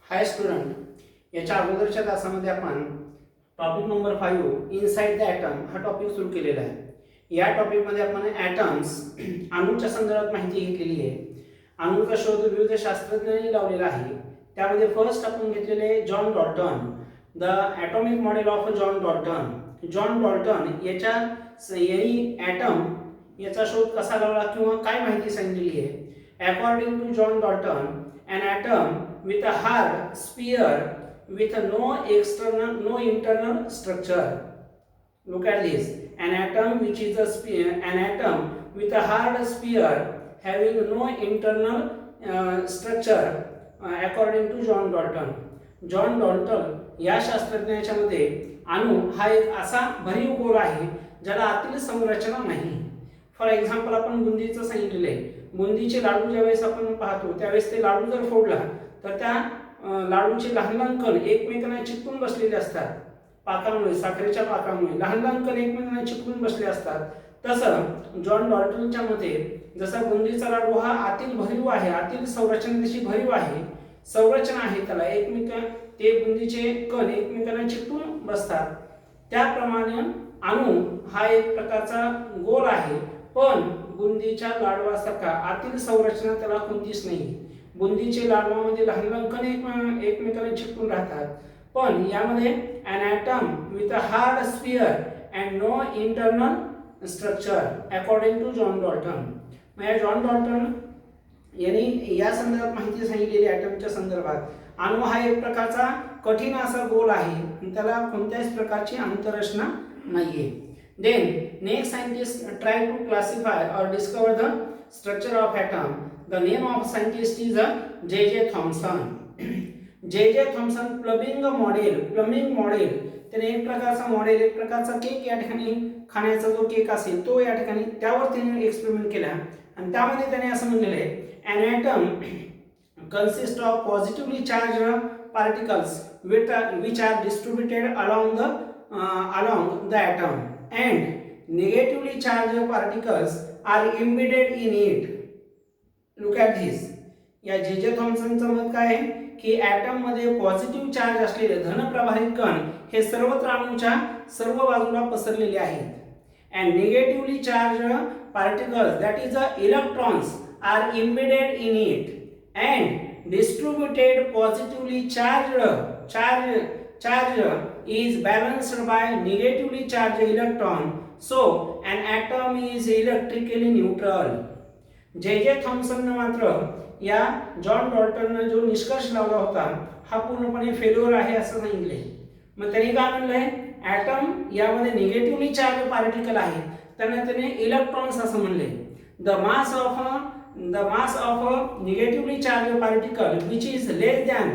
हाय student, याच्या अगोदरच्या तासामध्ये आपण topic number 5 inside the atom हा टॉपिक सुरू केलेला आहे। या टॉपिकमध्ये आपण ॲटम्स अणूच्या संदर्भात माहिती घेतलेली आहे। अणूचा शोध विविध शास्त्रज्ञांनी लावलेला आहे। त्यामध्ये फर्स्ट आपण घेतलेले John Dalton, the atomic model of John Dalton. John Dalton याच्या यांनी ॲटम याचा शोध कसा लावला किंवा काय माहिती सांगितलेली आहे। According to John Dalton, an atom with a hard sphere with no internal structure. Look at this. An atom which is an atom with a hard sphere having no internal structure, according to John Dalton. John Dalton या शास्त्रज्ञाच्या मते अणू हा एक असा भरीव गोल आहे ज्याला आतील संरचना नाही। फॉर एक्झाम्पल आपण बुंदीचं सांगितलेलं आहे। बुंदीचे लाडू ज्यावेळेस आपण पाहतो त्यावेळेस ते लाडू जर फोडला तर त्या लाडूचे लहान लहान कण एकमेकांना चिकटून बसलेले असतात। पाकामुळे, साखरेच्या पाकामुळे लहान लहान कण एकमेकांना चिकटून बसले असतात। तसं जॉन डॉल्टनच्या मते जसा बुंदीचा लाडू हा आतील भरीव आहे, आतील संरचना त्याची भरीव आहे, संरचना आहे, त्याला ते बुंदीचे कण एकमेकांना चिकटून बसतात, त्याप्रमाणे अणू हा एक प्रकारचा गोल आहे। पण बुंदीच्या लाडवासारखा आतील संरचना त्याला कोणतीच नाही। बुंदीचे लाडवामध्ये लहान लहान कण एकमेकांना चिकटून राहतात, पण यामध्ये an atom with a hard sphere and no internal structure, according to John Dalton. म्हणजे जॉन डॉल्टन यांनी या संदर्भात माहिती सांगितलेली ॲटमच्या संदर्भात अणू हा एक प्रकारचा कठीण असा गोल आहे, त्याला कोणत्याच प्रकारची आंतररचना नाहीये। Then next scientists try to classify or discover the structure of atom. The name of scientist is J.J. Thomson. J.J. Thomson plumbing model त्याने एक प्रकारचा मॉडेल, एक प्रकारचा केक या ठिकाणी खाण्याचा जो केक असेल तो या ठिकाणी त्यावर त्याने एक्सपेरिमेंट केला आणि त्यामध्ये त्याने असं म्हणलेलं आहे, an atom consists of positively charged particles which are distributed along the atom and negatively charged particles are embedded in it. Look at this. या जे थॉम्सनचं मत काय आहे की ॲटम मध्ये पॉझिटिव्ह चार्ज असलेले धनप्रभारित कण हे सर्वत्र अणूच्या सर्व बाजूला पसरलेले आहेत, and negatively charged particles, that is electrons, are embedded in it and distributed positively charge is balanced by negatively charged electron, so an atom is electrically neutral. जे थॉम्सनने मात्र या जॉन डॉल्टनने जो निष्कर्ष लावला होता हा पूर्णपणे फेल्युअर आहे असं सांगितले। मग त्यांनी काय म्हणलंय, ॲटम यामध्ये निगेटिव्हली चार्ज पार्टिकल आहे, त्याने इलेक्ट्रॉन्स असं म्हणले। The mass of negatively charge particle which is less than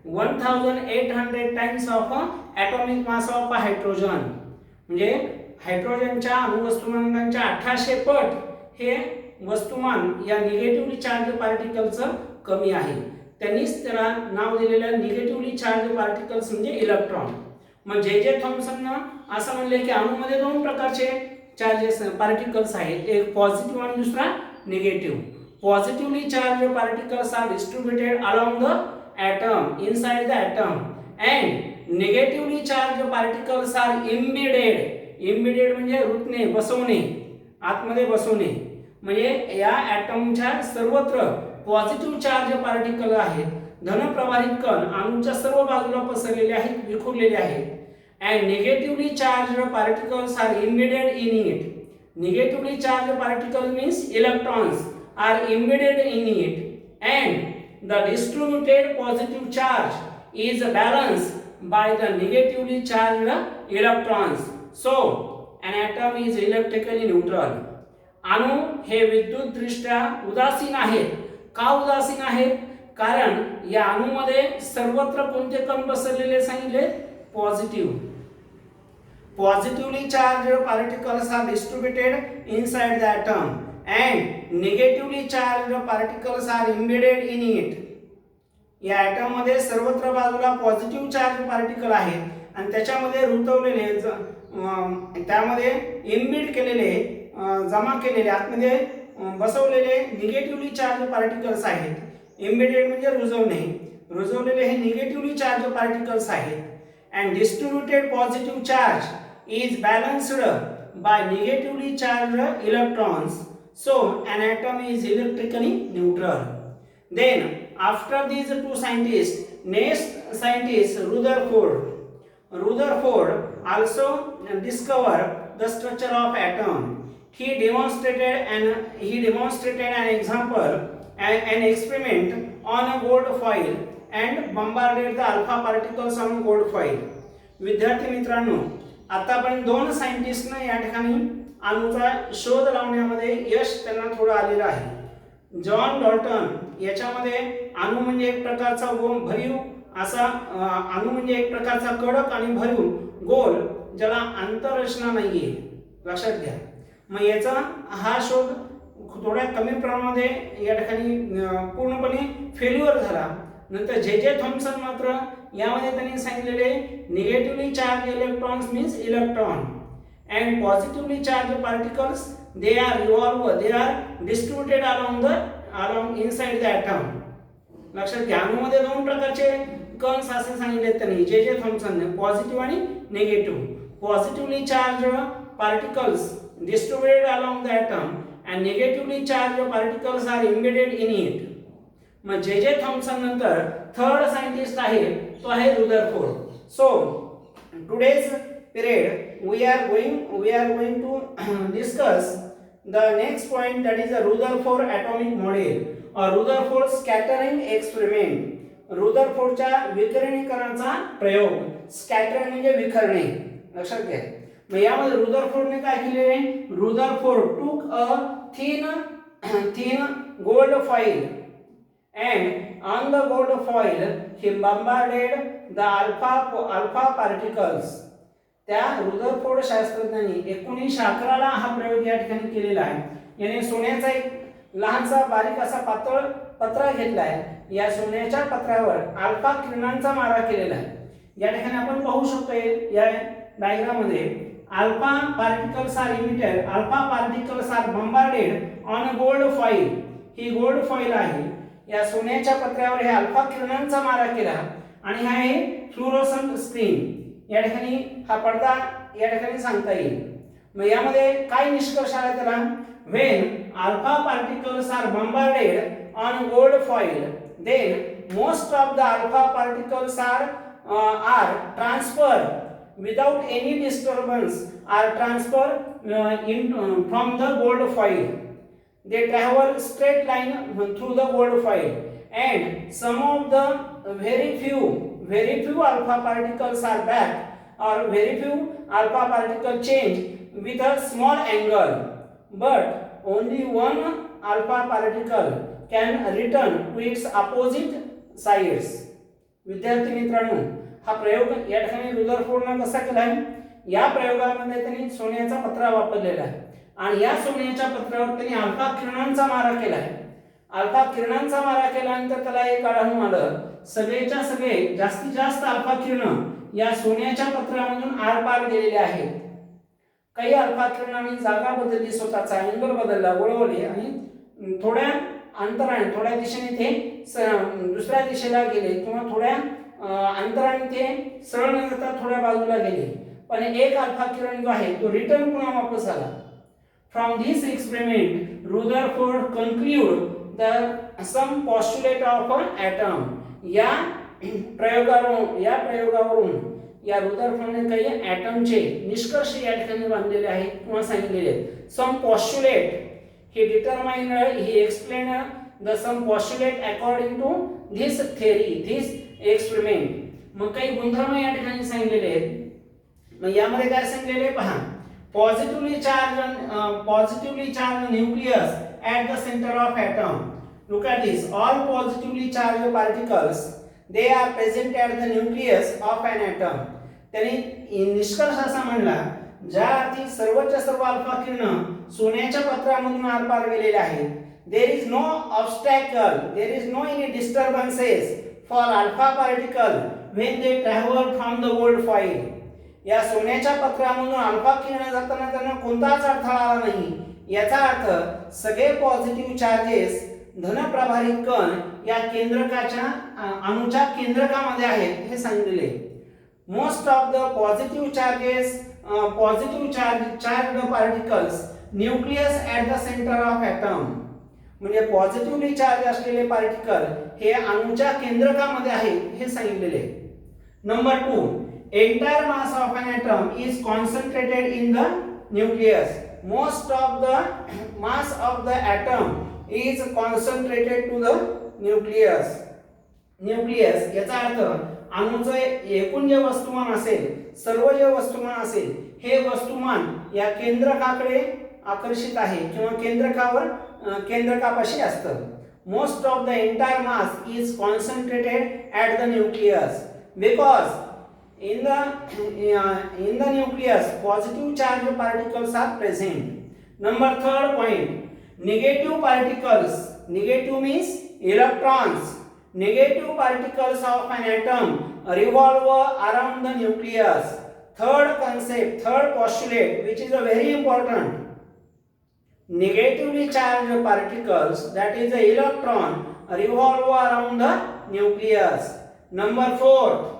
1800 times of atomic mass of hydrogen. म्हणजे हायड्रोजनच्या अणुवस्तुमानांच्या 1800 पट हे वस्तुमान या निगेटिव्हली चार्ज पार्टिकलचं कमी आहे। त्यांनीच त्याला नाव दिलेलं निगेटिव्हली चार्ज पार्टिकल्स म्हणजे इलेक्ट्रॉन। मग जे थॉम्सननं असं म्हणले की अणूमध्ये दोन प्रकारचे चार्जेस पार्टिकल्स आहेत, एक पॉझिटिव्ह आणि दुसरा negative. Positively charge particles are distributed along the atom, inside the atom, and negatively charged particles are embedded म्हणजे रुतणे, बसवणे, आतमध्ये बसवणे। म्हणजे या ॲटमच्या सर्वत्र पॉझिटिव्ह चार्ज पार्टिकल आहेत, धनप्रभारित कण अणूच्या सर्व बाजूला पसरलेले आहेत, विखुरलेले आहेत, and negatively charged particles are embedded in it. Negatively charged particles means electrons are embedded in it, and the distributed positive charge is balanced by the negatively charged electrons, so an atom is electrically neutral. अणू हे विद्युतदृष्ट्या उदासीन आहेत। का उदासीन आहेत? कारण या अणूमध्ये सर्वत्र कोणते कण बसरलेले सांगितले, positively charged particles are distributed inside the atom and negatively charged particles are embedded in it. या ॲटम मध्ये सर्वत्र बाजूला पॉझिटिव्ह चार्ज पार्टिकल आहेत आणि त्याच्यामध्ये रुतवलेले, त्यामध्ये इम्बिड केलेले, जमा केलेले, आतमध्ये बसवलेले निगेटिव्हली चार्ज पार्टिकल्स आहेत। एम्बेडेड म्हणजे रुजवणे, रुजवलेले हे निगेटिव्हली चार्ज पार्टिकल्स आहेत. And distributed positive charge is balanced by negatively charge electrons. So an atom is electrically neutral. Then after these two scientists, next scientist Rutherford also discovered the structure of atom. He demonstrated an example, an experiment on a gold foil and bombarded the alpha particles on gold foil. विद्यार्थी मित्रांनो, आतापर्यंत दोन सायंटिस्टने या ठिकाणी अणूचा शोध लावण्यामध्ये यश त्यांना थोडं आलेलं आहे. जॉन डॉल्टन याच्यामध्ये अणू म्हणजे एक प्रकारचा भरीव असा अणू म्हणजे एक प्रकारचा कडक आणि भरीव गोल ज्याला आंतररचना नाहीये, लक्षात घ्या. मग याचा हा शोध थोड्या कमी प्रमाणामध्ये या ठिकाणी पूर्णपणे फेल्युअर झाला. नंतर जे थॉम्सन मात्र यामध्ये त्यांनी सांगितलेले negatively charge electrons means electron and positively charged particles, they are distributed along inside the atom. लक्षात घ्या, अणूमध्ये दोन प्रकारचे कणस असे सांगितले त्यांनी जे थॉम्सनने, पॉझिटिव्ह आणि negative. Positively charge particles distributed along the atom and negatively charged particles are embedded in it. मग जे थॉम्सन नंतर थर्ड सायंटिस्ट आहे तो आहे Rutherford. So today's period we are going to discuss the next point, that is the Rutherford atomic model or Rutherford scattering experiment. रुदरफोर्डच्या विकिरणीकरणाचा प्रयोग. Scattering म्हणजे विखरणे, लक्षात घ्या. मग यामध्ये रुदरफोर्डने काय केले? Rutherford took a thin gold foil and on the gold foil he bombarded the alpha particles. त्या Rutherford शास्त्रज्ञांनी 1911 हा प्रयोग या ठिकाणी केलेला आहे. याने सोन्याचा एक लहानसा बारीक असा पातळ पत्रा घेतला आहे. या सोन्याच्या पत्रावर अल्फा किरणांचा मारा केलेला आहे. या ठिकाणी आपण पाहू शकतो या डायग्राम मध्ये alpha particles are emitted, alpha particles are bombarded on a gold foil. ही गोल्ड फॉइल आहे. या सोन्याच्या पत्र्यावर हे अल्फा किरणांचा मारा केला आणि हा आहे फ्लोरोसंट स्क्रीन. या ठिकाणी हा पडदा या ठिकाणी सांगता येईल. मग यामध्ये काय निष्कर्ष आला त्याला? When alpha particles are bombarded on gold foil then most of the alpha particles are transfer without any disturbance are transfer from the gold foil. they travel straight line through the gold foil and some of the very few alpha particles are back or very few alpha particle change with a small angle, but only one alpha particle can return to its opposite sides. विद्यार्थी मित्रांनो, हा प्रयोग या ठिकाणी रुदरफोर्डने कसा केला आहे? या प्रयोगामध्ये त्यांनी सोन्याचा पत्रा वापरलेला आहे आणि या सोन्याच्या पत्रावर त्यांनी अल्फा किरणांचा मारा केला आहे. अल्फा किरणांचा मारा केल्यानंतर त्याला एक आढळून आलं, सगळेच्या सगळे जास्तीत जास्त अल्फा किरण या सोन्याच्या पत्रामधून आरपार गेलेले आहेत. काही अल्फा किरणांनी जागा बदलली, स्वतःचा अँगल बदलला, वळवले आणि थोड्या अंतराने थोड्या दिशेने ते दुसऱ्या दिशेला गेले किंवा थोड्या अंतराने ते सरळ न जाता थोड्या बाजूला गेले. पण एक अल्फा किरण जो आहे तो रिटर्न पुन्हा वापस आला. From this experiment, Rutherford concluded some postulate of an atom. या प्रयोगावरून या रुदरफोर्डने काही ॲटमचे निष्कर्ष या ठिकाणी बांधलेले आहेत किंवा सांगितलेले आहेत. Some postulate he determined, he explained the some postulate according to this theory, this experiment. मग काही गुणधर्म या ठिकाणी सांगितलेले आहेत. मग यामध्ये काय सांगितलेले पहा. Positively charged nucleus at the center of atom. Look at this. All positively charged particles, they are present at the nucleus of an atom. त्यांनी निष्कर्ष असा म्हणला, ज्या अर्थी सर्वच्या सर्व अल्फा किरण सोन्याच्या पत्रामधून आरपार गेलेले आहेत. There is no obstacle, there is no any disturbances for alpha particle when they travel from the gold foil. या सोन्याच्या पत्रामधून अल्फा किरण जाताना त्यांना कोणताच अडथळा आला नाही. याचा अर्थ सगळे पॉझिटिव्ह चार्जेस धनप्रभारी कण या केंद्रकाच्या अणूच्या केंद्रकामध्ये आहेत हे सांगितलेले. Most of the positive charge particles nucleus at the centre of atom. म्हणजे पॉझिटिव्हली चार्ज असलेले पार्टिकल हे अणूच्या केंद्रकामध्ये आहेत हे सांगितलेले. Number 2, entire mass of an atom is concentrated in the nucleus. Most of the mass of the atom is concentrated to the nucleus. Nucleus याचा अर्थ अणूचे एकूण जे वस्तुमान असेल, सर्व जे वस्तुमान असेल, हे वस्तुमान या केंद्रकाकडे आकर्षित आहे किंवा केंद्रकापाशी असतं. Most of the entire mass is concentrated at the nucleus because in the nucleus positive charge particles are present. Number 3rd point, negative particles. Negative means electrons. Negative particles of an atom revolve around the nucleus. Third concept, third postulate, which is a very important. Negatively charged particles, that is the electron, revolve around the nucleus. Number 4,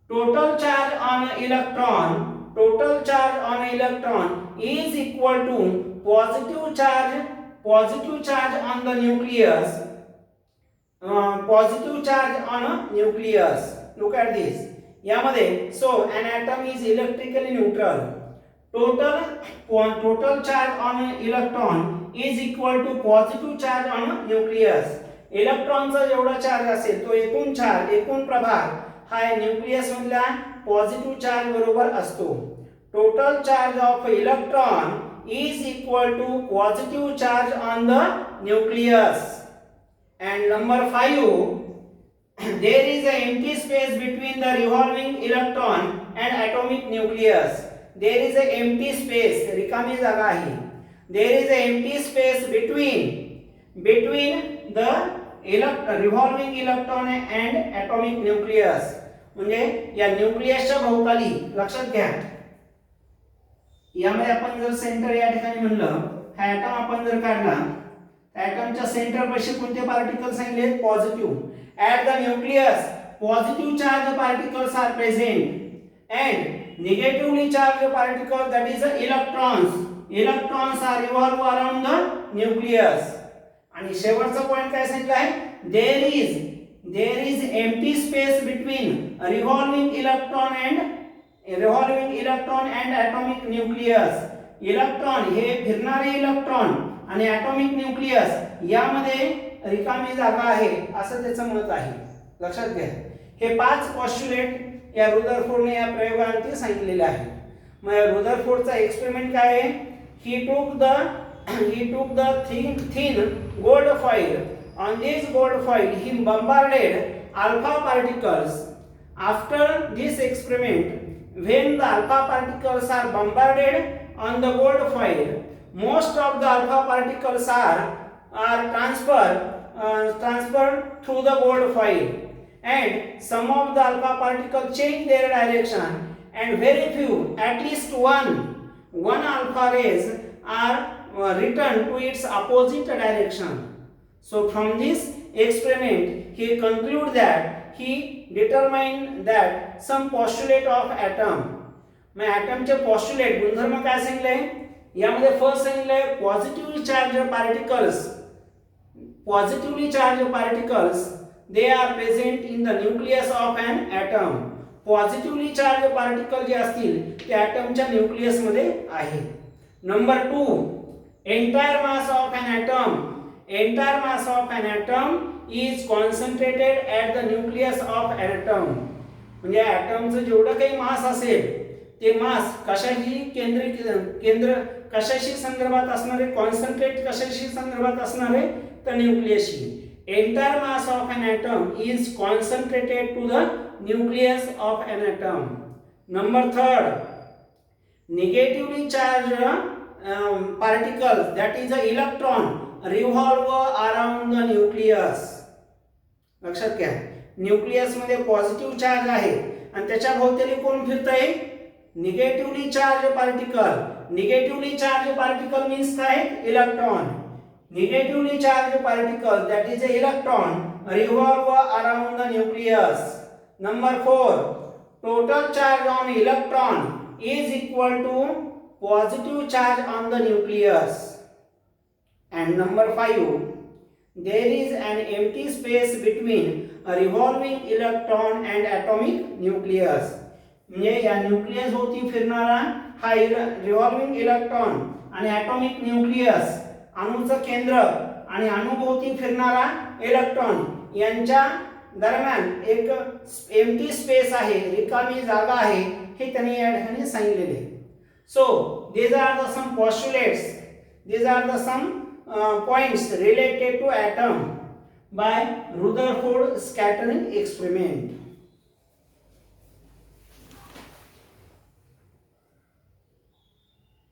total charge on electron is equal to positive charge on the nucleus. Positive charge on a nucleus. Look at this. यामध्ये so an atom is electrically neutral. Total charge on an electron is equal to positive charge on a nucleus. इलेक्ट्रॉनचा जेवढा charge असेल तो एकूण प्रभार हा nucleus मधला positive charge बरोबर असतो. Total charge of electron is equal to positive charge on the nucleus. And number 5, there is an empty space between the revolving electron and atomic nucleus. There is an empty space, रिकामी जागा आहे. There is an empty space between the revolving electron and atomic nucleus. म्हणजे या न्यूक्लियसच्या भोवताली लक्षात घ्या, यामध्ये आपण जर सेंटर या ठिकाणी म्हणलं, हा ॲटम आपण जर काढला, ॲटमच्या सेंटर पाशी कोणते पार्टिकल सांगितले? Positive. At the nucleus positive charge particles are present and negatively charge particle that is electrons are revolve around the nucleus. आणि शेवटचा पॉइंट काय सांगितलं आहे? there is empty space between revolving electron and atomic nucleus. Electron हे फिरणारे electron आणि atomic nucleus यामध्ये रिकामी जागा आहे असं त्याचं मत आहे. लक्षात घ्या. हे 5 पॉस्ट्युलेट या रुदरफोर्डने या प्रयोगांती सांगितलेले आहे. मग रुदरफोर्डचा एक्सपेरिमेंट काय आहे? he took the thin gold foil. On this gold foil he bombarded alpha particles. After this experiment, when the alpha particles are bombarded on the gold foil, most of the alpha particles are transferred through the gold foil, and some of the alpha particles change their direction, and very few, at least one alpha rays are returned to its opposite direction. So from this experiment he determined that some postulate of atom. मैं atom चे postulate गुणधर्म काय सांगितले? यामध्ये first सांगितले positively charged particles they are present in the nucleus of an atom. Positively charge particle जे असतील ते ॲटमच्या न्यूक्लियस मध्ये आहेत. Number 2, entire mass of an atom is concentrated at the nucleus of an atom. म्हणजे ॲटमचं जेवढं काही मास असेल ते मास कशाशी संदर्भात असणारे? कॉन्सन्ट्रेट कशाशी संदर्भात असणारे? तर न्यूक्लियसशी. entire mass of an atom is concentrated to the nucleus of an atom. Number 3rd, negatively charged particles, that is the electron, revolve around the nucleus. लक्षात घ्या. न्यूक्लियस मध्ये पॉझिटिव्ह चार्ज आहे आणि त्याच्या भोवताली कोण फिरतंय? Negatively charge particle. Negatively charge particle means काय? Electron. negatively charged particle, that is the electron, revolve around the nucleus. Number 4, total charge on electron is equal to positive charge on the nucleus. And number 5, there is an empty space between a revolving electron and atomic nucleus. म्हणजे या nucleus होती फिरणारा हा revolving electron आणि atomic nucleus अणूचं केंद्र आणि अणुभोवती फिरणारा electron यांच्या दरम्यान एक एम्प्टी स्पेस आहे, रिकामी जागा आहे, हे त्यांनी या ठिकाणी सांगितलेले. So these are the some postulates, these are the some points related to atom by Rutherford scattering experiment.